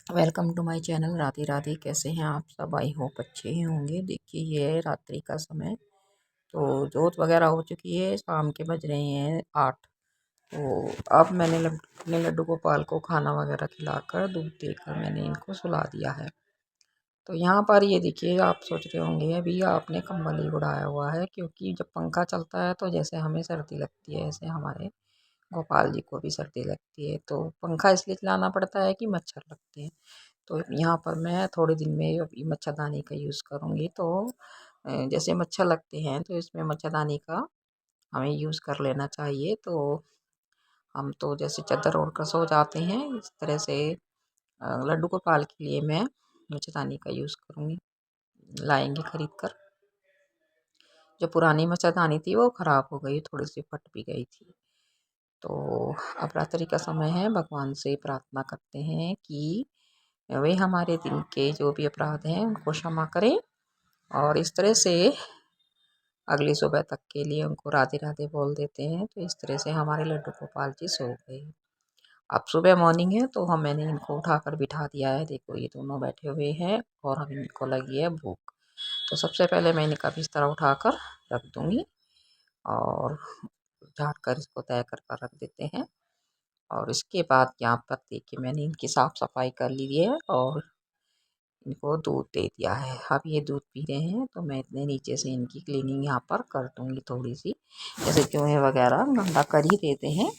Welcome to my channel. Radhe Radhe. कैसे हैं आप सब? आई होप अच्छे ही होंगे। देखिए ये है रात्रि का समय, तो जोत वगैरह हो चुकी है। शाम के बज रहे हैं 8। तो अब मैंने अपने लड्डू गोपाल को खाना वगैरह खिलाकर दूध देकर मैंने इनको सुला दिया है। तो यहाँ पर ये देखिए, आप सोच रहे होंगे अभी आपने कंबल ही उड़ाया हुआ है, क्योंकि जब पंखा चलता है तो जैसे हमें सर्दी लगती है ऐसे हमारे गोपाल जी को भी सर्दी लगती है। तो पंखा इसलिए चलाना पड़ता है कि मच्छर लगते हैं। तो यहाँ पर मैं थोड़े दिन में अभी मच्छरदानी का यूज़ करूँगी। तो जैसे मच्छर लगते हैं तो इसमें मच्छरदानी का हमें यूज़ कर लेना चाहिए। तो हम तो जैसे चादर ओढ़ कर सो जाते हैं, इस तरह से लड्डू गोपाल के लिए मैं मच्छरदानी का यूज़ करूँगी। लाएंगे खरीद कर। जो पुरानी मच्छरदानी थी वो ख़राब हो गई, थोड़ी सी फट भी गई थी। तो अब रात्रि का समय है, भगवान से प्रार्थना करते हैं कि वे हमारे दिल के जो भी अपराध हैं उनको क्षमा करें। और इस तरह से अगली सुबह तक के लिए उनको राधे राधे बोल देते हैं। तो इस तरह से हमारे लड्डू गोपाल जी सो गए। अब सुबह मॉर्निंग है तो मैंने इनको उठाकर बिठा दिया है। देखो ये दोनों बैठे हुए हैं और अब इनको लगी है भूख। तो सबसे पहले मैं इनका बिस्तर उठाकर रख दूँगी और झाड़ कर इसको तय कर रख देते हैं। और इसके बाद यहाँ पर देखिए मैंने इनकी साफ़ सफाई कर ली है और इनको दूध दे दिया है। अब ये दूध पी रहे हैं तो मैं इतने नीचे से इनकी क्लीनिंग यहाँ पर कर दूँगी थोड़ी सी। जैसे चूहे वगैरह गंदा कर ही देते हैं,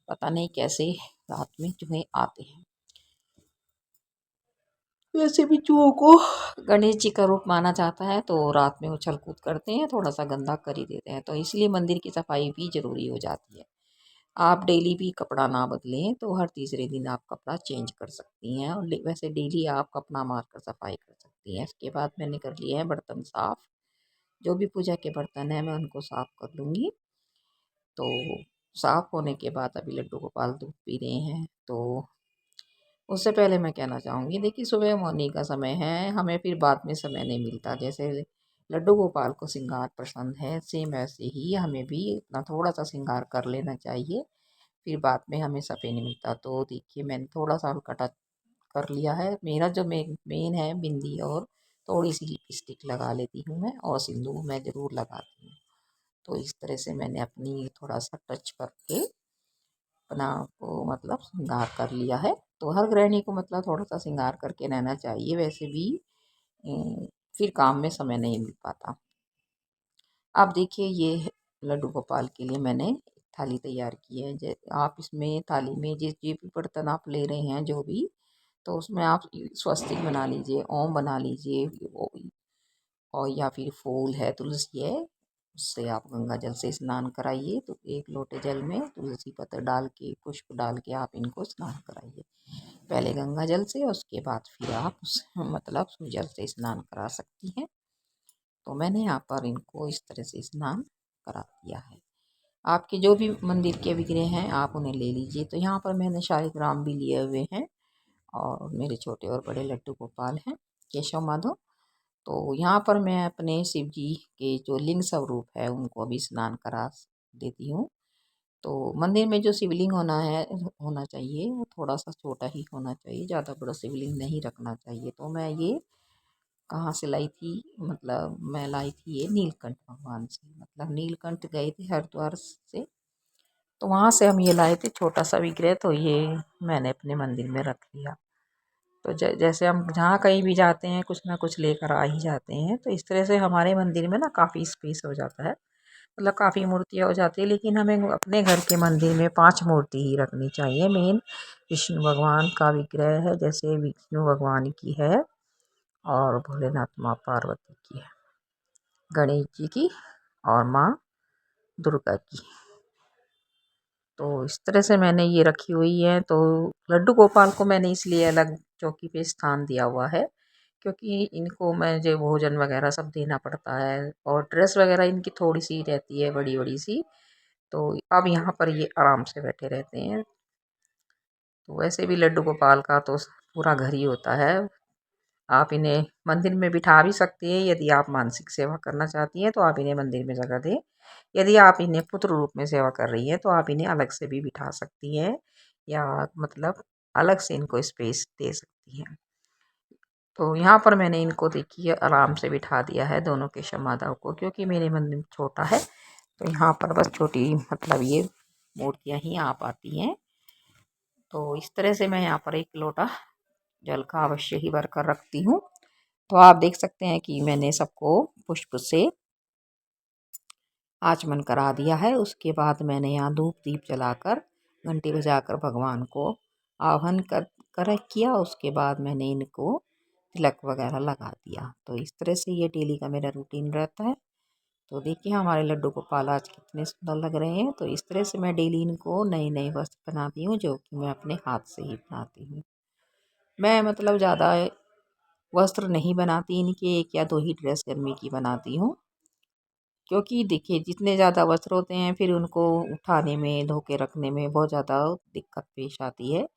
पता नहीं कैसे रात में चूहे आते हैं। वैसे भी चूहों को गणेश जी का रूप माना जाता है, तो रात में उछल कूद करते हैं, थोड़ा सा गंदा कर ही देते हैं। तो इसलिए मंदिर की सफाई भी ज़रूरी हो जाती है। आप डेली भी कपड़ा ना बदलें तो हर तीसरे दिन आप कपड़ा चेंज कर सकती हैं। और वैसे डेली आप कपड़ा मार कर सफाई कर सकती हैं। इसके बाद मैंने कर लिए हैं बर्तन साफ़। जो भी पूजा के बर्तन हैं मैं उनको साफ़ कर लूँगी। तो साफ़ होने के बाद अभी लड्डू गोपाल दूध पी रहे हैं। तो उससे पहले मैं कहना चाहूँगी, देखिए सुबह मॉर्निंग का समय है, हमें फिर बाद में समय नहीं मिलता। जैसे लड्डू गोपाल को श्रृंगार पसंद है, सेम वैसे ही हमें भी इतना थोड़ा सा श्रृंगार कर लेना चाहिए। फिर बाद में हमें समय नहीं मिलता। तो देखिए मैंने थोड़ा सा हल्का टच कर लिया है। मेरा जो मेन है बिंदी और थोड़ी सी लिपस्टिक लगा लेती हूँ मैं, और सिंदूर मैं ज़रूर लगाती हूँ। तो इस तरह से मैंने अपनी थोड़ा सा टच करके अपना को मतलब श्रृंगार कर लिया है। तो हर गृहिणी को मतलब थोड़ा सा श्रृंगार करके रहना चाहिए। वैसे भी फिर काम में समय नहीं मिल पाता। अब देखिए ये लड्डू गोपाल के लिए मैंने थाली तैयार की है। आप इसमें थाली में जिस भी बर्तन आप ले रहे हैं जो भी, तो उसमें आप स्वस्तिक बना लीजिए, ओम बना लीजिए, और या फिर फूल है, तुलसी है, उससे आप गंगा जल से स्नान कराइए। तो एक लोटे जल में तुलसी पत्र डाल के, पुष्प डाल के आप इनको स्नान कराइए। पहले गंगा जल से, उसके बाद फिर आप उस मतलब सूर्य जल से स्नान करा सकती हैं। तो मैंने यहाँ पर इनको इस तरह से स्नान करा दिया है। आपके जो भी मंदिर के विग्रह हैं आप उन्हें ले लीजिए। तो यहाँ पर मैंने शालिग्राम भी लिए हुए हैं और मेरे छोटे और बड़े लड्डू गोपाल हैं, केशव माधव। तो यहाँ पर मैं अपने शिव जी के जो लिंग स्वरूप है उनको अभी स्नान करा देती हूँ। तो मंदिर में जो शिवलिंग होना चाहिए वो थोड़ा सा छोटा ही होना चाहिए, ज़्यादा बड़ा शिवलिंग नहीं रखना चाहिए। तो मैं ये कहाँ से लाई थी, मतलब मैं लाई थी ये नीलकंठ भगवान से। मतलब नीलकंठ गए थे हरिद्वार से, तो वहाँ से हम ये लाए थे छोटा सा विग्रह। तो ये मैंने अपने मंदिर में रख लिया। तो जैसे हम जहाँ कहीं भी जाते हैं कुछ ना कुछ लेकर आ ही जाते हैं। तो इस तरह से हमारे मंदिर में ना काफ़ी स्पेस हो जाता है, मतलब काफ़ी मूर्तियाँ हो जाती है। लेकिन हमें अपने घर के मंदिर में 5 मूर्ति ही रखनी चाहिए। मेन विष्णु भगवान का विग्रह है, जैसे विष्णु भगवान की है, और भोलेनाथ माँ पार्वती की है, गणेश जी की, और माँ दुर्गा की। तो इस तरह से मैंने ये रखी हुई है। तो लड्डू गोपाल को मैंने इसलिए अलग चौकी पे स्थान दिया हुआ है, क्योंकि इनको मुझे भोजन वगैरह सब देना पड़ता है, और ड्रेस वगैरह इनकी थोड़ी सी रहती है, बड़ी बड़ी सी। तो अब यहाँ पर ये आराम से बैठे रहते हैं। तो वैसे भी लड्डू गोपाल का तो पूरा घर ही होता है। आप इन्हें मंदिर में बिठा भी सकती हैं। यदि आप मानसिक सेवा करना चाहती हैं तो आप इन्हें मंदिर में जगह दें। यदि आप इन्हें पुत्र रूप में सेवा कर रही हैं तो आप इन्हें अलग से भी बिठा सकती हैं, या मतलब अलग से इनको स्पेस दे सकती हैं। सकती हैं। तो यहाँ पर मैंने इनको देखिए आराम से बिठा दिया है दोनों के शमादाओं को, क्योंकि मेरे मंदिर छोटा है तो यहाँ पर बस छोटी मतलब ये मूर्तियाँ ही आ पाती हैं। तो इस तरह से मैं यहाँ पर एक लोटा जल का अवश्य ही भरकर रखती हूँ। तो आप देख सकते हैं कि मैंने सबको पुष्प से आचमन करा दिया है। उसके बाद मैंने यहाँ धूप दीप जलाकर घंटी बजाकर भगवान को आह्वान कर किया। उसके बाद मैंने इनको तिलक वगैरह लगा दिया। तो इस तरह से ये डेली का मेरा रूटीन रहता है। तो देखिए हमारे लड्डू गोपाल आज कितने सुंदर लग रहे हैं। तो इस तरह से मैं डेली इनको नए नए वस्त्र बनाती हूँ, जो कि मैं अपने हाथ से ही बनाती हूँ। मैं मतलब ज़्यादा वस्त्र नहीं बनाती, इनके एक या दो ही ड्रेस गर्मी की बनाती हूँ। क्योंकि देखिए जितने ज़्यादा वस्त्र होते हैं फिर उनको उठाने में धो के रखने में बहुत ज़्यादा दिक्कत पेश आती है।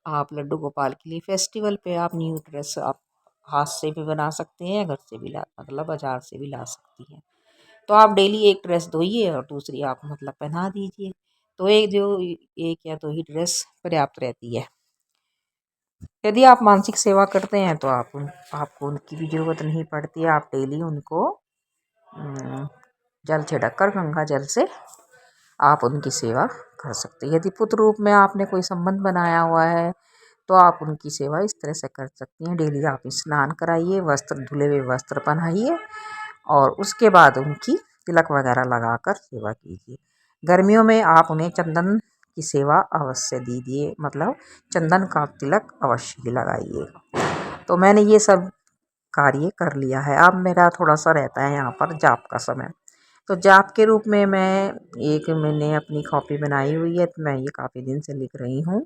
आप लड्डू गोपाल के लिए फेस्टिवल पे आप न्यू ड्रेस आप हाथ से भी बना सकते हैं, घर से भी ला मतलब बाजार से भी ला सकती हैं। तो आप डेली एक ड्रेस धोइए और दूसरी आप मतलब पहना दीजिए। तो एक या दो ही ड्रेस पर्याप्त रहती है। यदि आप मानसिक सेवा करते हैं तो आपको उनकी भी ज़रूरत नहीं पड़ती है। आप डेली उनको जल छिड़क कर गंगा जल से आप उनकी सेवा कर सकते हैं। यदि पुत्र रूप में आपने कोई संबंध बनाया हुआ है तो आप उनकी सेवा इस तरह से कर सकती हैं। डेली आप स्नान कराइए, वस्त्र धुले हुए वस्त्र पहनाइए और उसके बाद उनकी तिलक वगैरह लगाकर सेवा कीजिए। गर्मियों में आप उन्हें चंदन की सेवा अवश्य दीजिए, मतलब चंदन का तिलक अवश्य ही लगाइएगा। तो मैंने ये सब कार्य कर लिया है। अब मेरा थोड़ा सा रहता है यहाँ पर जाप का समय। तो जाप के रूप में मैंने अपनी कॉपी बनाई हुई है, तो मैं ये काफ़ी दिन से लिख रही हूँ।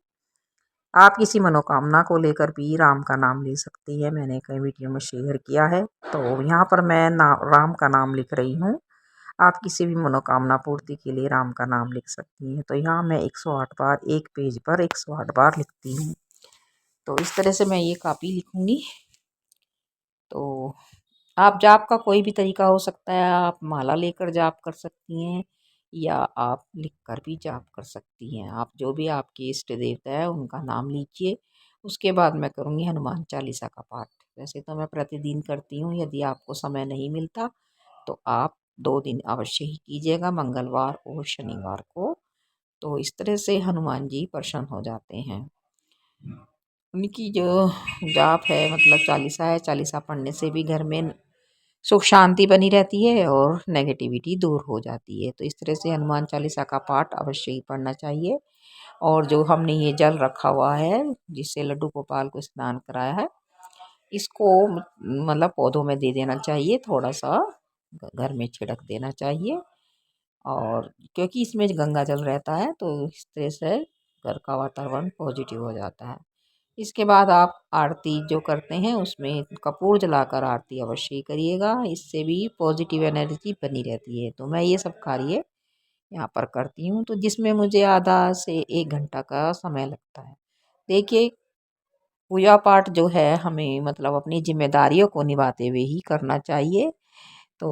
आप किसी मनोकामना को लेकर भी राम का नाम ले सकती है। मैंने कई वीडियो में शेयर किया है। तो यहाँ पर मैं राम का नाम लिख रही हूँ। आप किसी भी मनोकामना पूर्ति के लिए राम का नाम लिख सकती हैं। तो यहाँ मैं 108 बार एक पेज पर 108 बार लिखती हूँ। तो इस तरह से मैं ये कॉपी लिखूँगी। तो आप जाप का कोई भी तरीका हो सकता है। आप माला लेकर जाप कर सकती हैं या आप लिख कर भी जाप कर सकती हैं। आप जो भी आपके इष्ट देवता है उनका नाम लीजिए। उसके बाद मैं करूँगी हनुमान चालीसा का पाठ। वैसे तो मैं प्रतिदिन करती हूँ, यदि आपको समय नहीं मिलता तो आप 2 दिन अवश्य ही कीजिएगा, मंगलवार और शनिवार को। तो इस तरह से हनुमान जी प्रसन्न हो जाते हैं। उनकी जो जाप है मतलब चालीसा है, चालीसा पढ़ने से भी घर में सुख शांति बनी रहती है और नेगेटिविटी दूर हो जाती है। तो इस तरह से हनुमान चालीसा का पाठ अवश्य ही पढ़ना चाहिए। और जो हमने ये जल रखा हुआ है जिससे लड्डू गोपाल को स्नान कराया है, इसको मतलब पौधों में दे देना चाहिए, थोड़ा सा घर में छिड़क देना चाहिए। और क्योंकि इसमें गंगा जल रहता है तो इस तरह से घर का वातावरण पॉजिटिव हो जाता है। इसके बाद आप आरती जो करते हैं उसमें कपूर जलाकर आरती अवश्य ही करिएगा। इससे भी पॉजिटिव एनर्जी बनी रहती है। तो मैं ये सब कार्य यहाँ पर करती हूँ, तो जिसमें मुझे आधा से 1 घंटा का समय लगता है। देखिए पूजा पाठ जो है हमें मतलब अपनी जिम्मेदारियों को निभाते हुए ही करना चाहिए। तो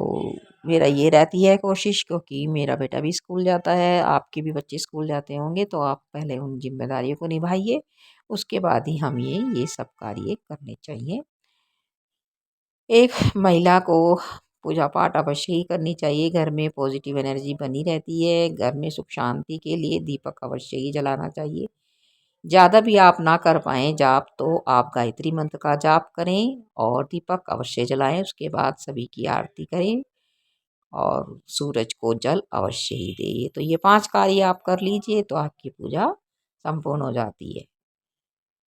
मेरा ये रहती है कोशिश, क्योंकि मेरा बेटा भी स्कूल जाता है, आपके भी बच्चे स्कूल जाते होंगे, तो आप पहले उन जिम्मेदारियों को निभाइए, उसके बाद ही हम ये सब कार्य करने चाहिए। एक महिला को पूजा पाठ अवश्य ही करनी चाहिए। घर में पॉजिटिव एनर्जी बनी रहती है। घर में सुख शांति के लिए दीपक अवश्य ही जलाना चाहिए। ज़्यादा भी आप ना कर पाएँ जाप तो आप गायत्री मंत्र का जाप करें और दीपक अवश्य जलाएं। उसके बाद सभी की आरती करें और सूरज को जल अवश्य ही दें। तो ये 5 कार्य आप कर लीजिए तो आपकी पूजा संपूर्ण हो जाती है।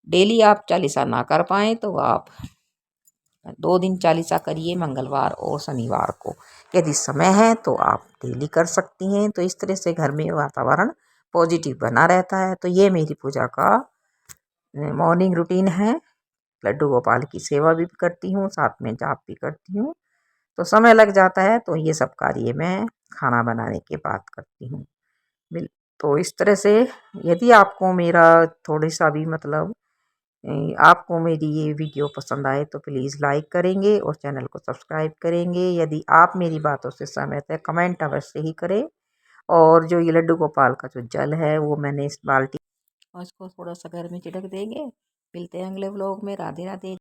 डेली आप चालीसा ना कर पाएँ तो आप 2 दिन चालीसा करिए, मंगलवार और शनिवार को। यदि समय है तो आप डेली कर सकती हैं। तो इस तरह से घर में वातावरण पॉजिटिव बना रहता है। तो ये मेरी पूजा का मॉर्निंग रूटीन है। लड्डू गोपाल की सेवा भी करती हूँ, साथ में जाप भी करती हूँ। तो समय लग जाता है तो ये सब कार्य मैं खाना बनाने के बाद करती हूँ। तो इस तरह से यदि आपको मेरा थोड़ी सा भी मतलब आपको मेरी ये वीडियो पसंद आए तो प्लीज़ लाइक करेंगे और चैनल को सब्सक्राइब करेंगे। यदि आप मेरी बातों से सहमत है कमेंट अवश्य ही करें। और जो ये लड्डू गोपाल का जो जल है वो मैंने इस बाल्टी और इसको थोड़ा सा घर में छिड़क देंगे मिलते हैं अगले व्लॉग में। राधे राधे।